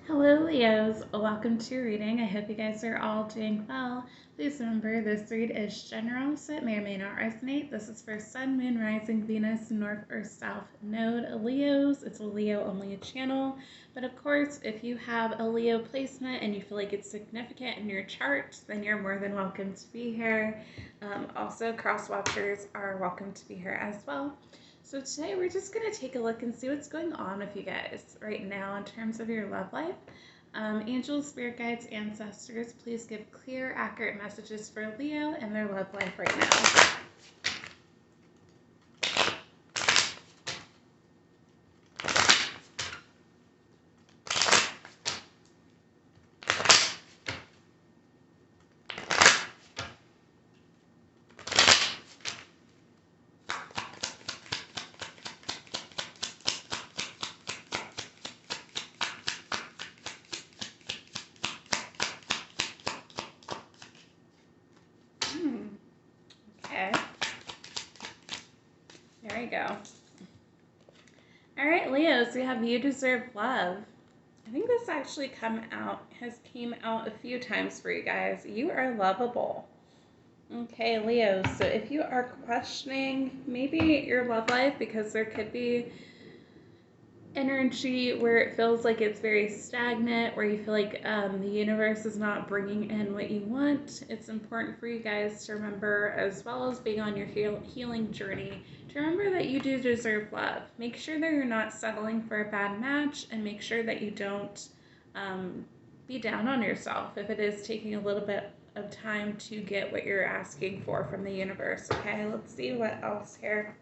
Hello, Leos. Welcome to your reading. I hope you guys are all doing well. Please remember this read is general, so it may or may not resonate. This is for Sun, Moon, Rising, Venus, North or South Node Leos. It's a Leo only channel. But of course, if you have a Leo placement and you feel like it's significant in your chart, then you're more than welcome to be here. Also, cross watchers are welcome to be here as well. So today we're just going to take a look and see what's going on with you guys right now in terms of your love life. Angels, spirit guides, ancestors, please give clear, accurate messages for Leo and their love life right now. Okay. There we go. All right, Leos, we have You Deserve Love. I think this actually came out a few times for you guys. You are lovable. Okay, Leo, so if you are questioning maybe your love life because there could be energy where it feels like it's very stagnant, where you feel like the universe is not bringing in what you want, it's important for you guys to remember, as well as being on your healing journey, to remember that you do deserve love. Make sure that you're not settling for a bad match, and make sure that you don't be down on yourself if it is taking a little bit of time to get what you're asking for from the universe. Okay, let's see what else here.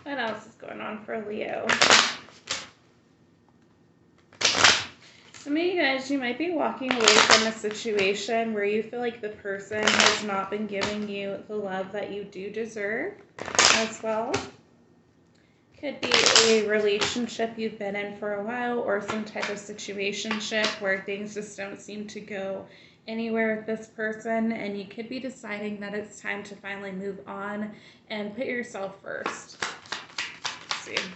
What else is going on for Leo? Some of you guys, you might be walking away from a situation where you feel like the person has not been giving you the love that you do deserve as well. Could be a relationship you've been in for a while, or some type of situationship where things just don't seem to go anywhere with this person, and you could be deciding that it's time to finally move on and put yourself first. Let's see.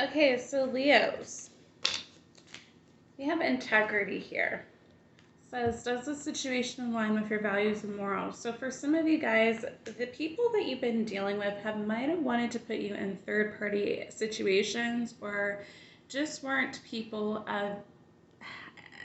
Okay, so Leos, we have integrity here. It says, does the situation align with your values and morals? So for some of you guys, the people that you've been dealing with might have wanted to put you in third-party situations, or just weren't people of,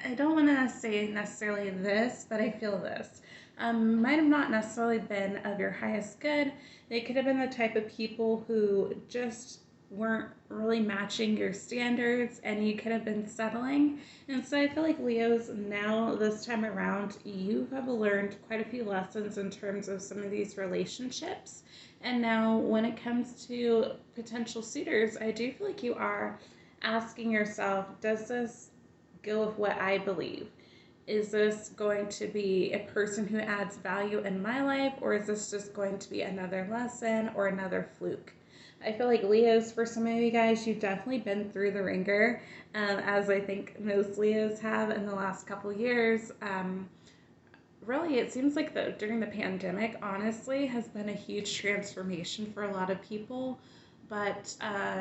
I don't want to say necessarily this, but I feel this. Might have not necessarily been of your highest good. They could have been the type of people who just weren't really matching your standards, and you could have been settling. And so I feel like Leos, now this time around, you have learned quite a few lessons in terms of some of these relationships. And now when it comes to potential suitors, I do feel like you are asking yourself, does this go with what I believe? Is this going to be a person who adds value in my life, or is this just going to be another lesson or another fluke? I feel like Leos, for some of you guys, you've definitely been through the ringer, as I think most Leos have in the last couple years. Really, it seems like during the pandemic, honestly, has been a huge transformation for a lot of people. But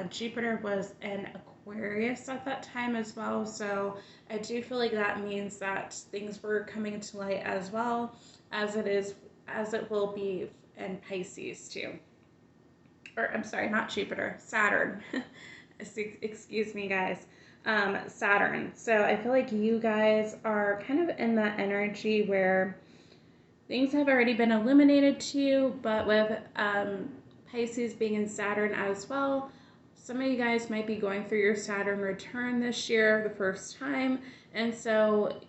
Jupiter was in Aquarius at that time as well, so I do feel like that means that things were coming to light as well as it will be in Pisces too. Or I'm sorry, not Jupiter, Saturn. Excuse me, guys. Saturn. So I feel like you guys are kind of in that energy where things have already been illuminated to you, but with Pisces being in Saturn as well, some of you guys might be going through your Saturn return this year, the first time, and so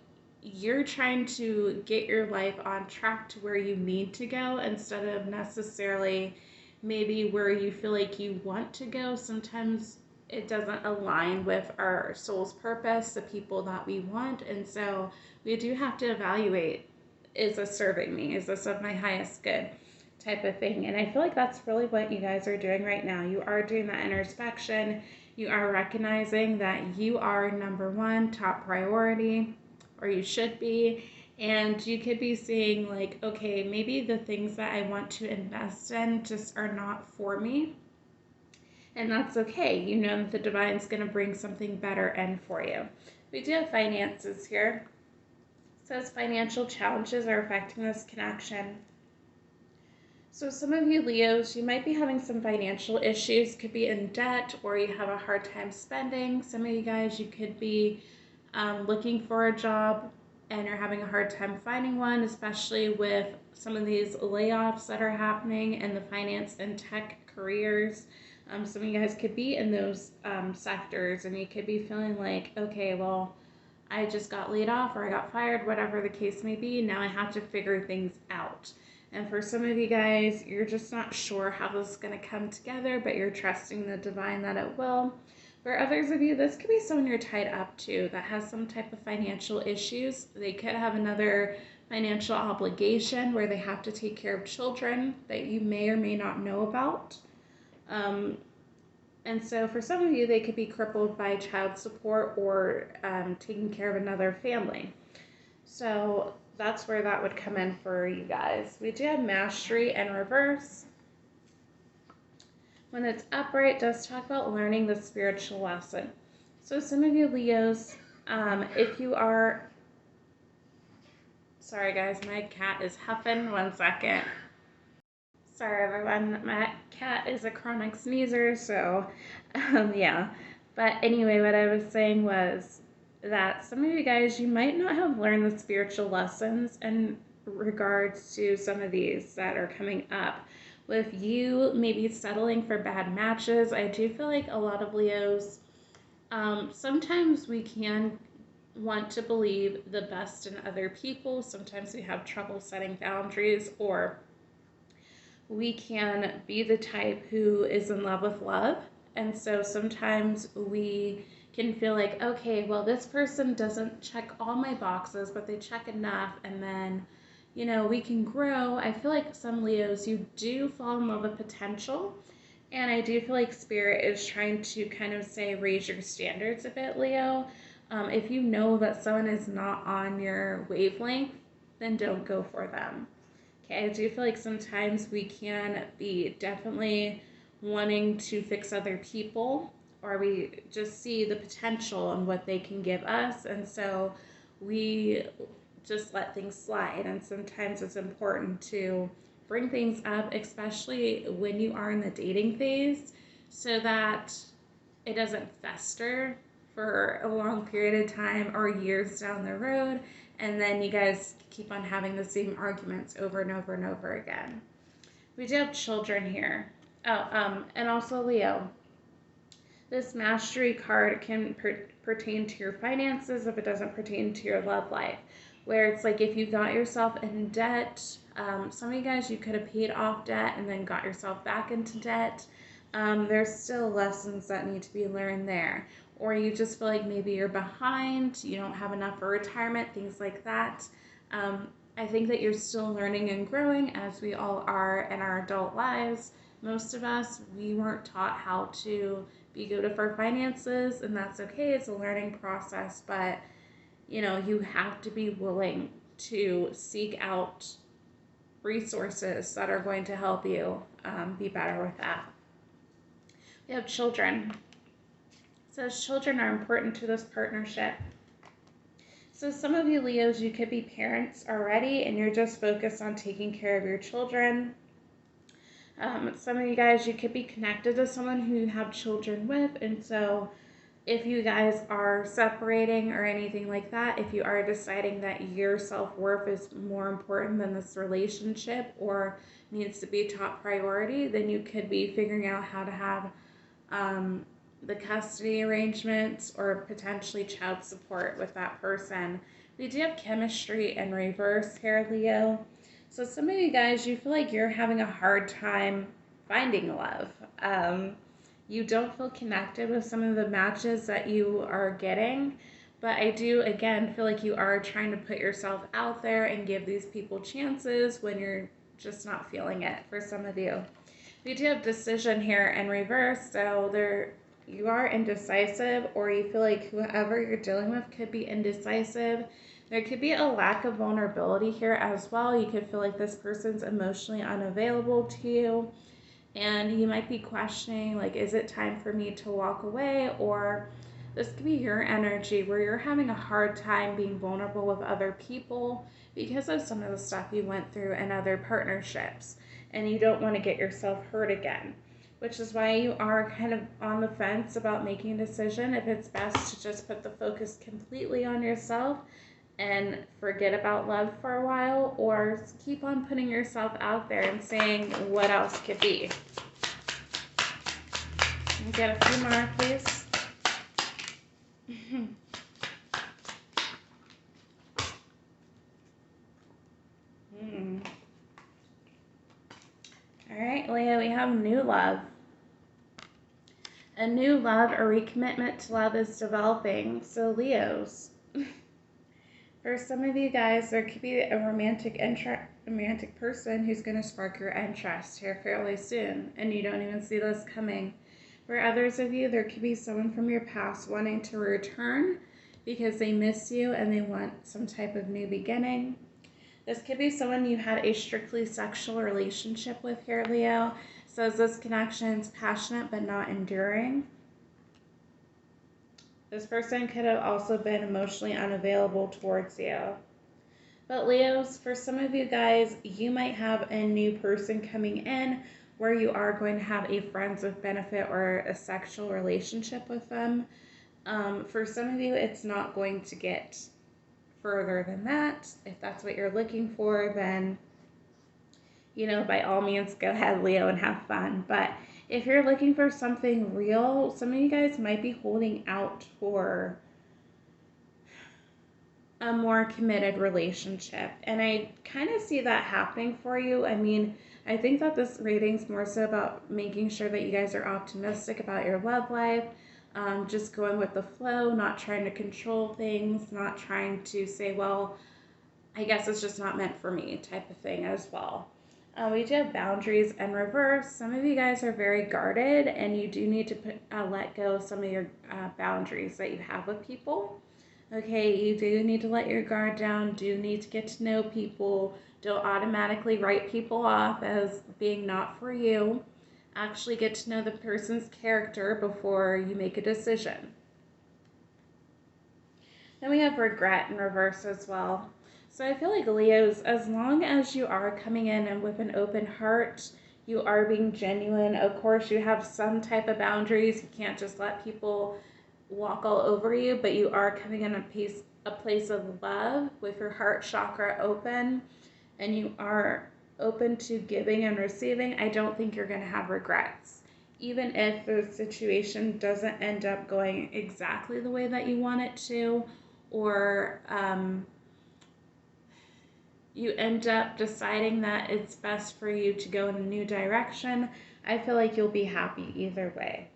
you're trying to get your life on track to where you need to go instead of necessarily maybe where you feel like you want to go. Sometimes it doesn't align with our soul's purpose, the people that we want. And so we do have to evaluate, is this serving me? Is this of my highest good? Type of thing. And I feel like that's really what you guys are doing right now. You are doing that introspection. You are recognizing that you are number one, top priority, or you should be. And you could be seeing, like, okay, maybe the things that I want to invest in just are not for me. And that's okay. You know that the divine's going to bring something better in for you. We do have finances here. It says financial challenges are affecting this connection. So some of you Leos, you might be having some financial issues, could be in debt or you have a hard time spending. Some of you guys, you could be looking for a job and you're having a hard time finding one, especially with some of these layoffs that are happening in the finance and tech careers. Some of you guys could be in those sectors and you could be feeling like, okay, well, I just got laid off or I got fired, whatever the case may be. Now I have to figure things out. And for some of you guys, you're just not sure how this is going to come together, but you're trusting the divine that it will. For others of you, this could be someone you're tied up to that has some type of financial issues. They could have another financial obligation where they have to take care of children that you may or may not know about. And so for some of you, they could be crippled by child support or taking care of another family. So that's where that would come in for you guys. We do have mastery in reverse. When it's upright, it does talk about learning the spiritual lesson. So some of you Leos, if you are, sorry guys, my cat is huffing. 1 second. Sorry everyone, my cat is a chronic sneezer, so yeah. But anyway, what I was saying was that some of you guys, you might not have learned the spiritual lessons in regards to some of these that are coming up. With you maybe settling for bad matches, I do feel like a lot of Leos, sometimes we can want to believe the best in other people. Sometimes we have trouble setting boundaries, or we can be the type who is in love with love. And so sometimes we can feel like, okay, well, this person doesn't check all my boxes, but they check enough, and then, you know, we can grow. I feel like some Leos, you do fall in love with potential. And I do feel like Spirit is trying to kind of say, raise your standards a bit, Leo. If you know that someone is not on your wavelength, then don't go for them. Okay, I do feel like sometimes we can be definitely wanting to fix other people, or we just see the potential and what they can give us, and so we just let things slide. And sometimes it's important to bring things up, especially when you are in the dating phase, so that it doesn't fester for a long period of time or years down the road, and then you guys keep on having the same arguments over and over and over again. We do have children here. Oh, and also Leo. This mastery card can pertain to your finances if it doesn't pertain to your love life. Where it's like if you got yourself in debt, some of you guys, you could have paid off debt and then got yourself back into debt. There's still lessons that need to be learned there. Or you just feel like maybe you're behind, you don't have enough for retirement, things like that. I think that you're still learning and growing, as we all are in our adult lives. Most of us, we weren't taught how to be good with our finances, and that's okay. It's a learning process, but you know, you have to be willing to seek out resources that are going to help you be better with that. We have children. It says children are important to this partnership. So some of you Leos, you could be parents already and you're just focused on taking care of your children. Some of you guys, you could be connected to someone who you have children with, and so if you guys are separating or anything like that, if you are deciding that your self-worth is more important than this relationship or needs to be top priority, then you could be figuring out how to have the custody arrangements or potentially child support with that person We do have chemistry in reverse here, Leo. So some of you guys, you feel like you're having a hard time finding love. You don't feel connected with some of the matches that you are getting. But I do, again, feel like you are trying to put yourself out there and give these people chances when you're just not feeling it for some of you. We do have decision here in reverse, so you are indecisive, or you feel like whoever you're dealing with could be indecisive. There could be a lack of vulnerability here as well. You could feel like this person's emotionally unavailable to you, and you might be questioning, like, is it time for me to walk away? Or this could be your energy where you're having a hard time being vulnerable with other people because of some of the stuff you went through in other partnerships, and you don't want to get yourself hurt again, which is why you are kind of on the fence about making a decision if it's best to just put the focus completely on yourself and forget about love for a while, or keep on putting yourself out there and saying what else could be. Get a few more, please. All right, Leo, we have new love. A new love or recommitment to love is developing. So Leos, for some of you guys, there could be a romantic person who's going to spark your interest here fairly soon, and you don't even see this coming. For others of you, there could be someone from your past wanting to return because they miss you and they want some type of new beginning. This could be someone you had a strictly sexual relationship with here, Leo. Says this connection is passionate but not enduring. This person could have also been emotionally unavailable towards you. But Leos, for some of you guys, you might have a new person coming in where you are going to have a friends with benefit or a sexual relationship with them. For some of you, it's not going to get further than that. If that's what you're looking for, then, by all means, go ahead, Leo, and have fun. But if you're looking for something real, some of you guys might be holding out for a more committed relationship. And I kind of see that happening for you. I mean, I think that this reading's more so about making sure that you guys are optimistic about your love life, just going with the flow, not trying to control things, not trying to say, well, I guess it's just not meant for me type of thing as well. We do have boundaries in reverse. Some of you guys are very guarded, and you do need to let go of some of your boundaries that you have with people. Okay, you do need to let your guard down, do need to get to know people. Don't automatically write people off as being not for you. Actually get to know the person's character before you make a decision. Then we have regret in reverse as well. So I feel like Leos, as long as you are coming in and with an open heart, you are being genuine. Of course, you have some type of boundaries. You can't just let people walk all over you, but you are coming in a place of love with your heart chakra open, and you are open to giving and receiving. I don't think you're going to have regrets. Even if the situation doesn't end up going exactly the way that you want it to, or you end up deciding that it's best for you to go in a new direction, I feel like you'll be happy either way.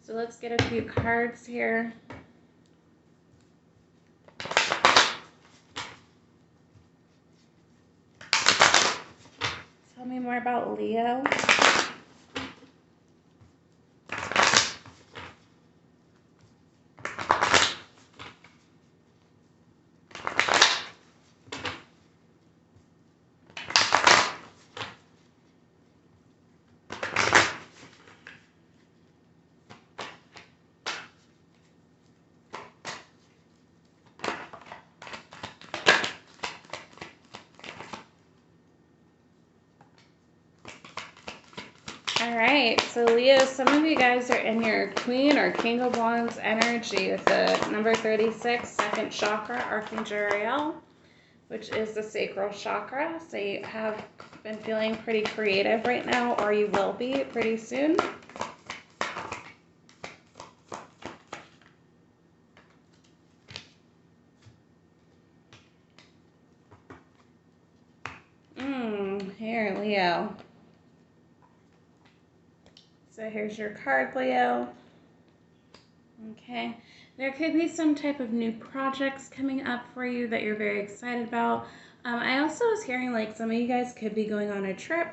So let's get a few cards here. Tell me more about Leo. All right, so Leo, some of you guys are in your Queen or King of Wands energy with the number 36, second chakra, Archangel Ariel, which is the sacral chakra. So you have been feeling pretty creative right now, or you will be pretty soon. here, Leo. So here's your card, Leo. Okay. There could be some type of new projects coming up for you that you're very excited about. I also was hearing like some of you guys could be going on a trip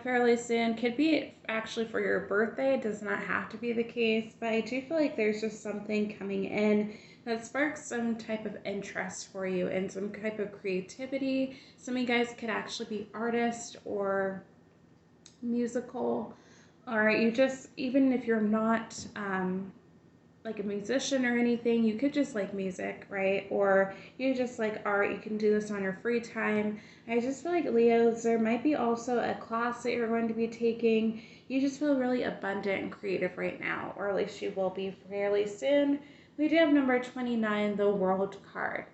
fairly soon. Could be actually for your birthday. It does not have to be the case, but I do feel like there's just something coming in that sparks some type of interest for you and some type of creativity. Some of you guys could actually be artists or musical, or you just, even if you're not like a musician or anything, you could just like music, right? Or you just like art, you can do this on your free time. I just feel like Leos, there might be also a class that you're going to be taking. You just feel really abundant and creative right now, or at least you will be fairly soon. We do have number 29, the World card.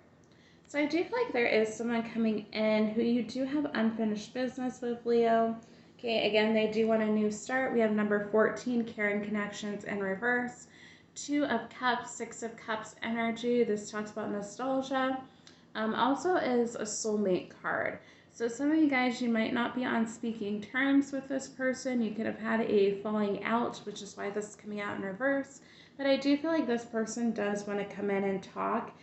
So I do feel like there is someone coming in who you do have unfinished business with, Leo. Okay, again, they do want a new start. We have number 14, caring connections in reverse. 2 of Cups, 6 of Cups energy. This talks about nostalgia. Also is a soulmate card. So some of you guys, you might not be on speaking terms with this person. You could have had a falling out, which is why this is coming out in reverse. But I do feel like this person does want to come in and talk,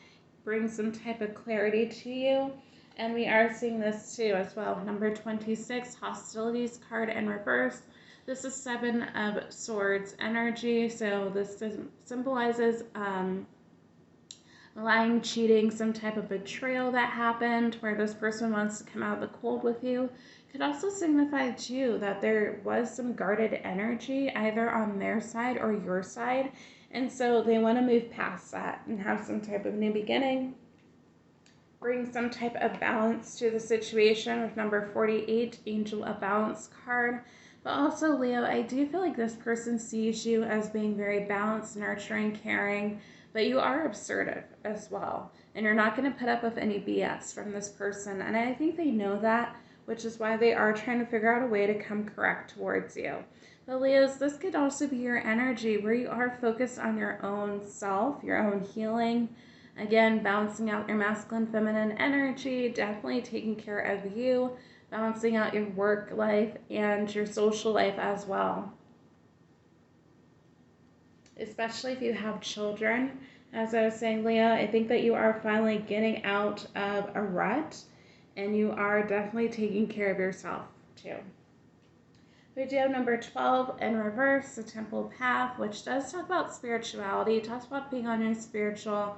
bring some type of clarity to you. And we are seeing this too as well. Number 26, hostilities card in reverse. This is 7 of Swords energy, so this symbolizes lying, cheating, some type of betrayal that happened where this person wants to come out of the cold with you. Could also signify too that there was some guarded energy either on their side or your side, and so they want to move past that and have some type of new beginning. Bring some type of balance to the situation with number 48, Angel of Balance card. But also, Leo, I do feel like this person sees you as being very balanced, nurturing, caring, but you are assertive as well. And you're not going to put up with any BS from this person. And I think they know that, which is why they are trying to figure out a way to come correct towards you. But Leos, this could also be your energy where you are focused on your own self, your own healing. Again, balancing out your masculine, feminine energy, definitely taking care of you, balancing out your work life and your social life as well. Especially if you have children. As I was saying, Leah, I think that you are finally getting out of a rut and you are definitely taking care of yourself too. We do have number 12 in reverse, the Temple Path, which does talk about spirituality. It talks about being on your spiritual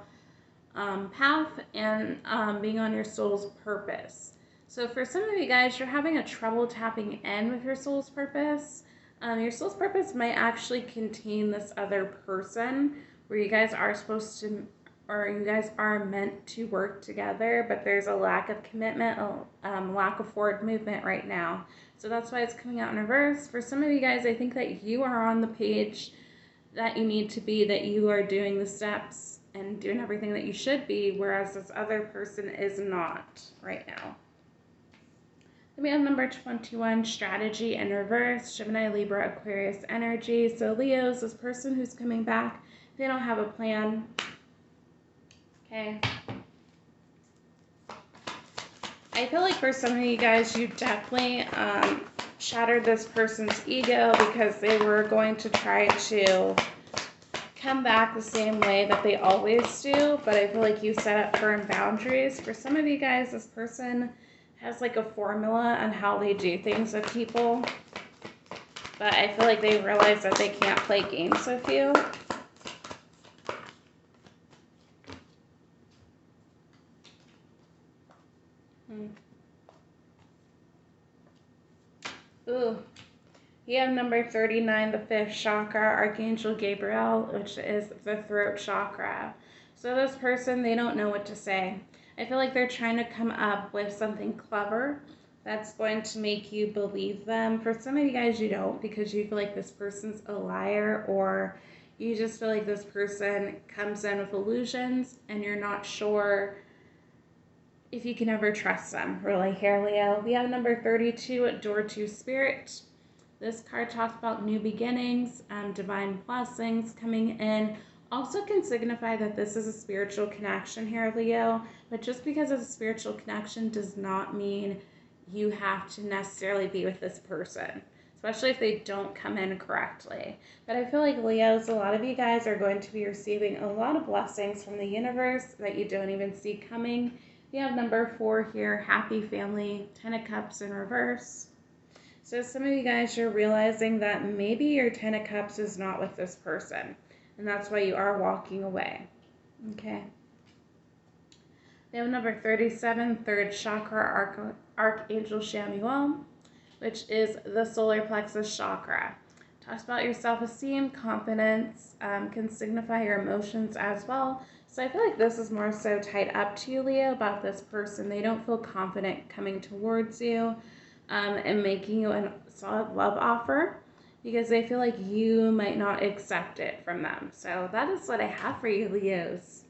path and being on your soul's purpose. So for some of you guys, you're having a trouble tapping in with your soul's purpose. Your soul's purpose might actually contain this other person where you guys are supposed to, or you guys are meant to work together, but there's a lack of commitment, a lack of forward movement right now. So that's why it's coming out in reverse. For some of you guys, I think that you are on the page that you need to be, that you are doing the steps and doing everything that you should be, whereas this other person is not right now. Then we have number 21, strategy in reverse, Gemini, Libra, Aquarius energy. So Leos, this person who's coming back, they don't have a plan. Okay. I feel like for some of you guys, you definitely shattered this person's ego because they were going to try to come back the same way that they always do, but I feel like you set up firm boundaries. For some of you guys, this person has like a formula on how they do things with people, but I feel like they realize that they can't play games with you. Ooh. You have number 39, the 5th chakra, Archangel Gabriel, which is the throat chakra. So this person, they don't know what to say. I feel like they're trying to come up with something clever that's going to make you believe them. For some of you guys, you don't, because you feel like this person's a liar, or you just feel like this person comes in with illusions and you're not sure if you can ever trust them. Really, here, Leo. We have number 32, Door to Spirit. This card talks about new beginnings, divine blessings coming in. Also can signify that this is a spiritual connection here, Leo. But just because it's a spiritual connection does not mean you have to necessarily be with this person, especially if they don't come in correctly. But I feel like Leos, a lot of you guys are going to be receiving a lot of blessings from the universe that you don't even see coming. We have number 4 here, happy family, 10 of Cups in reverse. So some of you guys, you're realizing that maybe your 10 of Cups is not with this person, and that's why you are walking away. Okay. We have number 37, third chakra, Archangel Chamuel, which is the solar plexus chakra. Talks about your self-esteem, confidence, can signify your emotions as well. So I feel like this is more so tied up to you, Leo, about this person. They don't feel confident coming towards you and making you a solid love offer because they feel like you might not accept it from them. So that is what I have for you, Leos.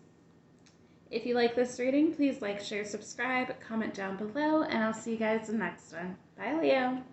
If you like this reading, please like, share, subscribe, comment down below, and I'll see you guys in the next one. Bye, Leo.